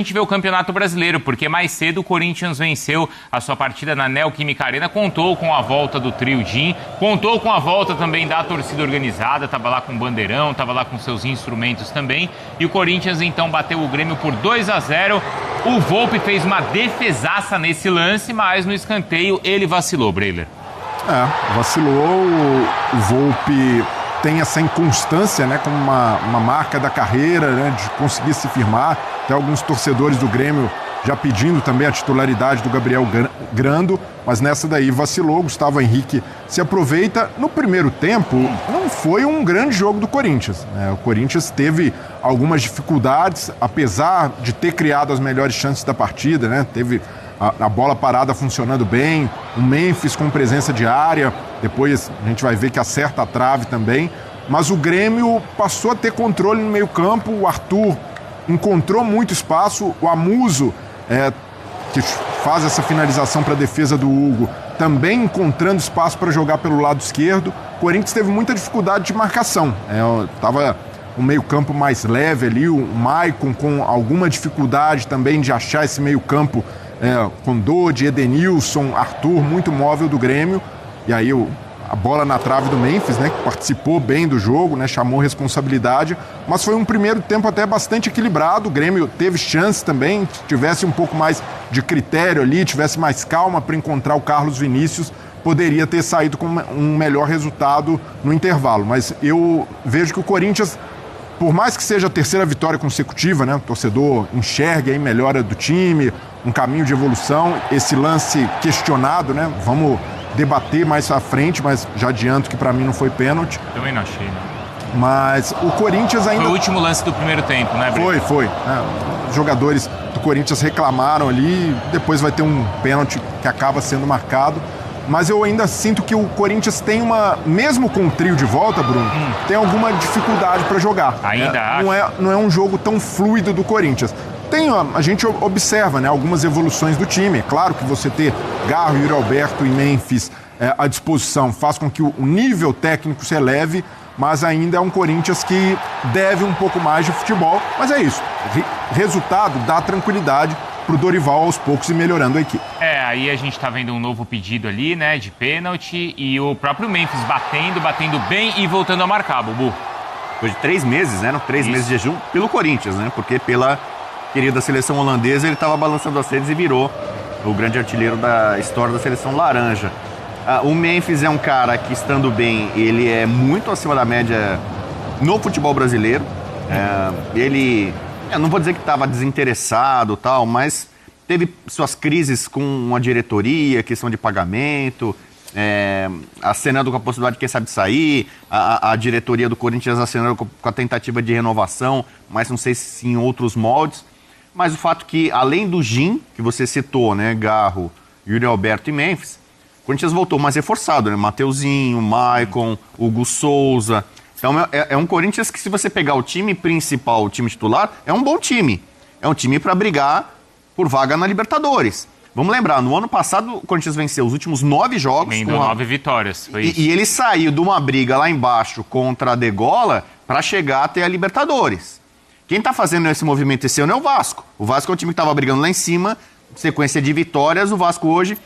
A gente vê o Campeonato Brasileiro, porque mais cedo o Corinthians venceu a sua partida na Neoquímica Arena, contou com a volta do trio Jim, contou com a volta também da torcida organizada, estava lá com o bandeirão, estava lá com seus instrumentos também, e o Corinthians então bateu o Grêmio por 2-0. O Volpi fez uma defesaça nesse lance, mas no escanteio ele vacilou, Breiler. Vacilou, o Volpi tem essa inconstância, né, como uma marca da carreira, né, de conseguir se firmar. Até alguns torcedores do Grêmio já pedindo também a titularidade do Gabriel Grando, mas nessa daí vacilou. Gustavo Henrique se aproveita. No primeiro tempo, não foi um grande jogo do Corinthians, né? O Corinthians teve algumas dificuldades, apesar de ter criado as melhores chances da partida, né? Teve a bola parada funcionando bem, o Memphis com presença de área, depois a gente vai ver que acerta a trave também, mas o Grêmio passou a ter controle no meio campo. O Arthur encontrou muito espaço, o Amuso, que faz essa finalização para a defesa do Hugo, também encontrando espaço para jogar pelo lado esquerdo. O Corinthians teve muita dificuldade de marcação, estava um meio campo mais leve ali, o Maicon com alguma dificuldade também de achar esse meio campo, com Dodi, Edenilson, Arthur, muito móvel do Grêmio. E aí a bola na trave do Memphis, né, que participou bem do jogo, né, chamou responsabilidade, mas foi um primeiro tempo até bastante equilibrado. O Grêmio teve chance também, tivesse um pouco mais de critério ali, tivesse mais calma para encontrar o Carlos Vinícius, poderia ter saído com um melhor resultado no intervalo. Mas eu vejo que o Corinthians, por mais que seja a terceira vitória consecutiva, né, o torcedor enxerga aí melhora do time, um caminho de evolução, esse lance questionado, né, vamos debater mais à frente, mas já adianto que para mim não foi pênalti. Também não achei, né? Mas o Corinthians ainda... Foi o último lance do primeiro tempo, né, Breno? Foi. Os jogadores do Corinthians reclamaram ali, depois vai ter um pênalti que acaba sendo marcado. Mas eu ainda sinto que o Corinthians tem mesmo com o trio de volta, Bruno, tem alguma dificuldade para jogar. Ainda acho. Não é um jogo tão fluido do Corinthians. A gente observa, né, algumas evoluções do time. É claro que você ter Garro, Yuri Alberto e Memphis à disposição faz com que o nível técnico se eleve, mas ainda é um Corinthians que deve um pouco mais de futebol. Mas é isso. Resultado dá tranquilidade pro Dorival aos poucos e melhorando a equipe. Aí a gente tá vendo um novo pedido ali, né, de pênalti, e o próprio Memphis batendo bem e voltando a marcar, Bubu. Depois de 3 meses, né, 3 meses de jejum pelo Corinthians, né, porque pela querida seleção holandesa ele estava balançando as redes e virou o grande artilheiro da história da seleção laranja. O Memphis é um cara que, estando bem, ele é muito acima da média no futebol brasileiro. Ele, não vou dizer que estava desinteressado tal, mas teve suas crises com a diretoria, questão de pagamento, acenando com a possibilidade de quem sabe sair, a diretoria do Corinthians acenando com a tentativa de renovação, mas não sei se em outros moldes. Mas o fato que, além do Jim, que você citou, né, Garro, Yuri Alberto e Memphis, o Corinthians voltou mais reforçado, né? Mateuzinho, Maicon, Hugo Souza. Então é um Corinthians que, se você pegar o time principal, o time titular, é um bom time. É um time para brigar por vaga na Libertadores. Vamos lembrar, no ano passado o Corinthians venceu os últimos 9 jogos. Vendeu 9 vitórias. Foi isso. E ele saiu de uma briga lá embaixo contra a Degola para chegar até a Libertadores. Quem está fazendo esse movimento esse ano é o Vasco. O Vasco é o time que estava brigando lá em cima, sequência de vitórias. O Vasco hoje,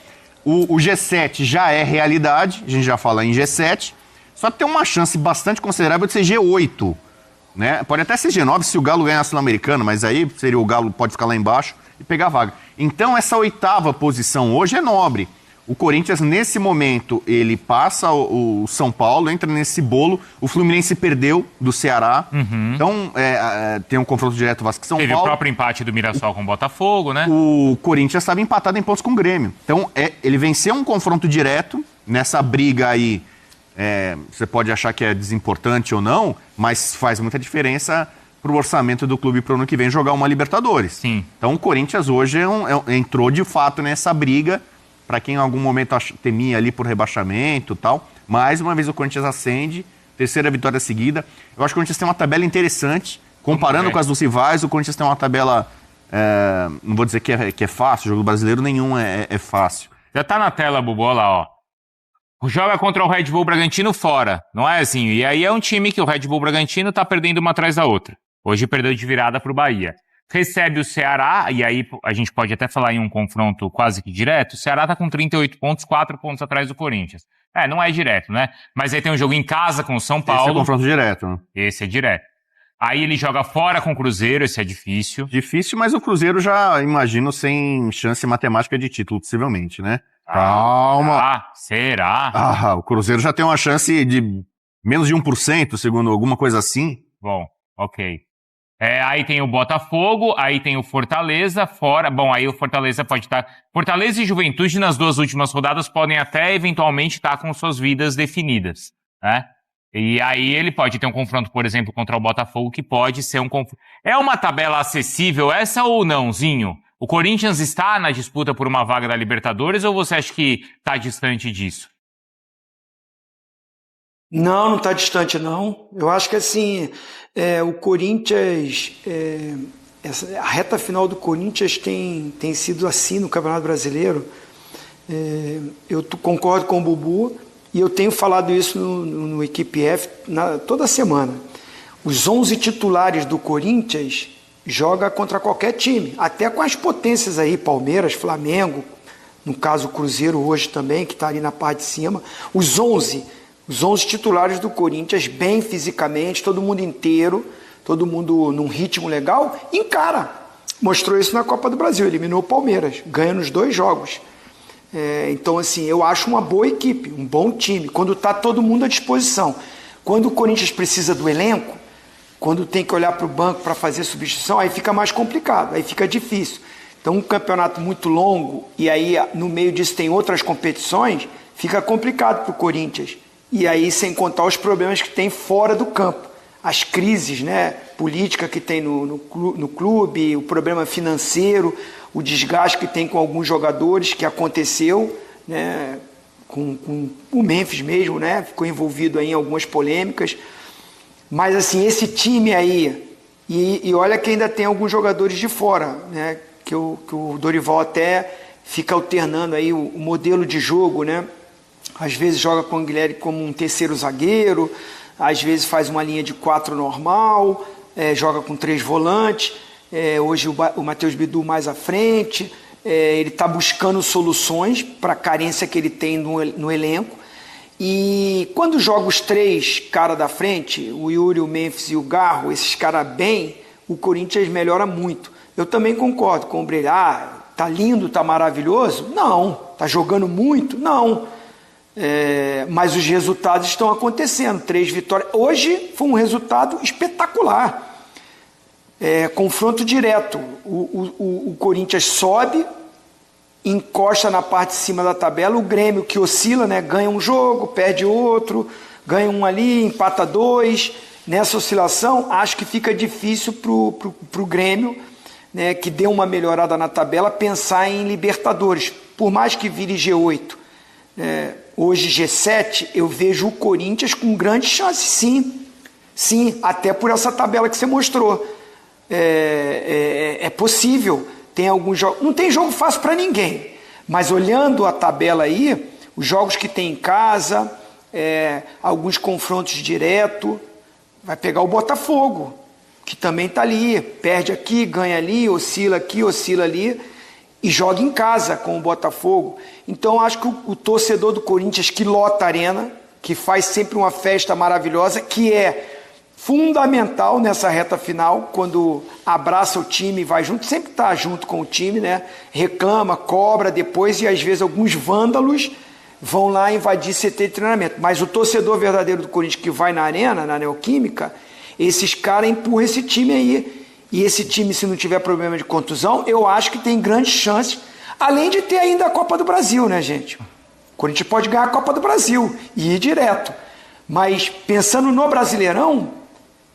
o G7 já é realidade, a gente já fala em G7, só que tem uma chance bastante considerável de ser G8. Né? Pode até ser G9 se o Galo ganhar a Sul-Americana, mas aí seria o Galo pode ficar lá embaixo e pegar a vaga. Então essa 8ª posição hoje é nobre. O Corinthians, nesse momento, ele passa o São Paulo, entra nesse bolo. O Fluminense perdeu do Ceará. Então, tem um confronto direto Vasco-São Paulo. Teve o próprio empate do Mirassol com o Botafogo, né? O Corinthians estava empatado em pontos com o Grêmio. Então, ele venceu um confronto direto. Nessa briga aí, você pode achar que é desimportante ou não, mas faz muita diferença para o orçamento do clube para o ano que vem jogar uma Libertadores. Sim. Então, o Corinthians hoje entrou, de fato, nessa briga. Para quem em algum momento temia ali por rebaixamento e tal. Mais uma vez o Corinthians ascende, 3ª vitória seguida. Eu acho que o Corinthians tem uma tabela interessante. Comparando com as dos rivais, o Corinthians tem uma tabela, não vou dizer que é fácil, o jogo brasileiro nenhum é fácil. Já tá na tela, Bubu, olha lá, ó. Joga contra o Red Bull Bragantino fora, não é assim? E aí é um time que o Red Bull Bragantino tá perdendo uma atrás da outra. Hoje perdeu de virada pro Bahia. recebe o Ceará, e aí a gente pode até falar em um confronto quase que direto. O Ceará tá com 38 pontos, 4 pontos atrás do Corinthians. Não é direto, né? Mas aí tem um jogo em casa com o São Paulo. Esse é confronto direto, né? Esse é direto. Aí ele joga fora com o Cruzeiro, esse é difícil. Difícil, mas o Cruzeiro já, imagino, sem chance matemática de título, possivelmente, né? Calma. Será? O Cruzeiro já tem uma chance de menos de 1%, segundo alguma coisa assim. Bom, ok. Aí tem o Botafogo, aí tem o Fortaleza, fora... Bom, aí o Fortaleza pode estar... Fortaleza e Juventude nas 2 últimas rodadas podem até eventualmente estar com suas vidas definidas, né? E aí ele pode ter um confronto, por exemplo, contra o Botafogo, que pode ser um confronto... É uma tabela acessível essa ou não, Zinho? O Corinthians está na disputa por uma vaga da Libertadores ou você acha que está distante disso? Não está distante, não. Eu acho que assim, o Corinthians, a reta final do Corinthians tem sido assim no Campeonato Brasileiro. Eu concordo com o Bubu e eu tenho falado isso no Equipe F toda semana. Os 11 titulares do Corinthians jogam contra qualquer time, até com as potências aí, Palmeiras, Flamengo, no caso o Cruzeiro hoje também, que está ali na parte de cima. Os 11 titulares do Corinthians, bem fisicamente, todo mundo inteiro, todo mundo num ritmo legal, encara. Mostrou isso na Copa do Brasil, eliminou o Palmeiras, ganha nos 2 jogos. Então, assim, eu acho uma boa equipe, um bom time, quando está todo mundo à disposição. Quando o Corinthians precisa do elenco, quando tem que olhar para o banco para fazer substituição, aí fica mais complicado, aí fica difícil. Então, um campeonato muito longo, e aí no meio disso tem outras competições, fica complicado para o Corinthians. E aí, sem contar os problemas que tem fora do campo. As crises, né, política que tem no clube, o problema financeiro, o desgaste que tem com alguns jogadores, que aconteceu, né, com o Memphis mesmo, né, ficou envolvido aí em algumas polêmicas. Mas, assim, esse time aí, e olha que ainda tem alguns jogadores de fora, né, que o Dorival até fica alternando aí o modelo de jogo, né. Às vezes joga com o Guilherme como um terceiro zagueiro, às vezes faz uma linha de 4 normal, joga com 3 volantes, hoje o Matheus Bidu mais à frente, ele está buscando soluções para a carência que ele tem no elenco, e quando joga os 3 caras da frente, o Yuri, o Memphis e o Garro, esses caras bem, o Corinthians melhora muito. Eu também concordo com o Brilhar, tá lindo, tá maravilhoso? Não. Tá jogando muito? Não. Mas os resultados estão acontecendo, 3 vitórias. Hoje foi um resultado espetacular. Confronto direto. O Corinthians sobe, encosta na parte de cima da tabela, o Grêmio que oscila, né? Ganha um jogo, perde outro, ganha um ali, empata 2. Nessa oscilação, acho que fica difícil pro Grêmio, né, que deu uma melhorada na tabela, pensar em Libertadores. Por mais que vire G8, hoje G7, eu vejo o Corinthians com grande chance, sim. Sim, até por essa tabela que você mostrou. É possível. Tem alguns jogos. Não tem jogo fácil para ninguém. Mas olhando a tabela aí, os jogos que tem em casa, alguns confrontos direto, vai pegar o Botafogo, que também está ali. Perde aqui, ganha ali, oscila aqui, oscila ali. E joga em casa com o Botafogo. Então, acho que o torcedor do Corinthians que lota a arena, que faz sempre uma festa maravilhosa, que é fundamental nessa reta final, quando abraça o time e vai junto, sempre está junto com o time, né? Reclama, cobra depois, e às vezes alguns vândalos vão lá invadir CT de treinamento. Mas o torcedor verdadeiro do Corinthians que vai na arena, na Neoquímica, esses caras empurram esse time aí. E esse time, se não tiver problema de contusão, eu acho que tem grandes chances, além de ter ainda a Copa do Brasil, né, gente? O Corinthians pode ganhar a Copa do Brasil e ir direto. Mas pensando no Brasileirão,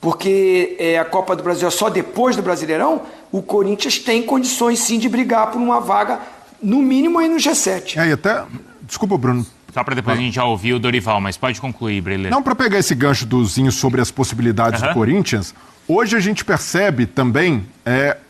porque a Copa do Brasil é só depois do Brasileirão, o Corinthians tem condições sim de brigar por uma vaga, no mínimo aí no G7. E até... Desculpa, Bruno. Só para depois a gente já ouvir o Dorival, mas pode concluir, Breler. Não, para pegar esse gancho do Zinho sobre as possibilidades do Corinthians, hoje a gente percebe também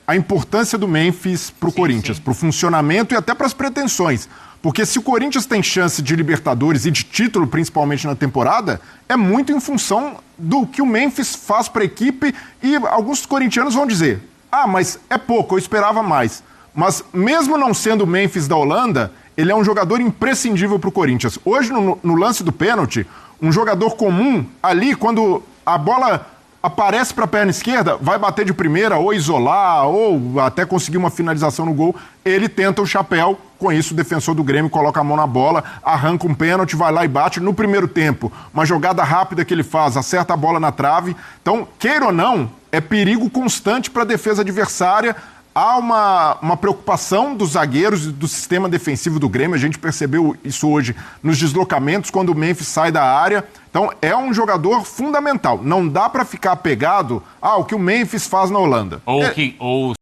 a importância do Memphis para o Corinthians, para o funcionamento e até para as pretensões. Porque se o Corinthians tem chance de Libertadores e de título, principalmente na temporada, é muito em função do que o Memphis faz para a equipe, e alguns corintianos vão dizer, Ah, mas é pouco, eu esperava mais. Mas mesmo não sendo o Memphis da Holanda, ele é um jogador imprescindível para o Corinthians. Hoje, no lance do pênalti, um jogador comum ali, quando a bola aparece para a perna esquerda, vai bater de primeira, ou isolar, ou até conseguir uma finalização no gol, ele tenta o chapéu. Com isso, o defensor do Grêmio coloca a mão na bola, arranca um pênalti, vai lá e bate. No primeiro tempo, uma jogada rápida que ele faz, acerta a bola na trave. Então, queira ou não, é perigo constante para a defesa adversária. Há uma preocupação dos zagueiros e do sistema defensivo do Grêmio. A gente percebeu isso hoje nos deslocamentos, quando o Memphis sai da área. Então, é um jogador fundamental. Não dá para ficar apegado ao que o Memphis faz na Holanda. Ou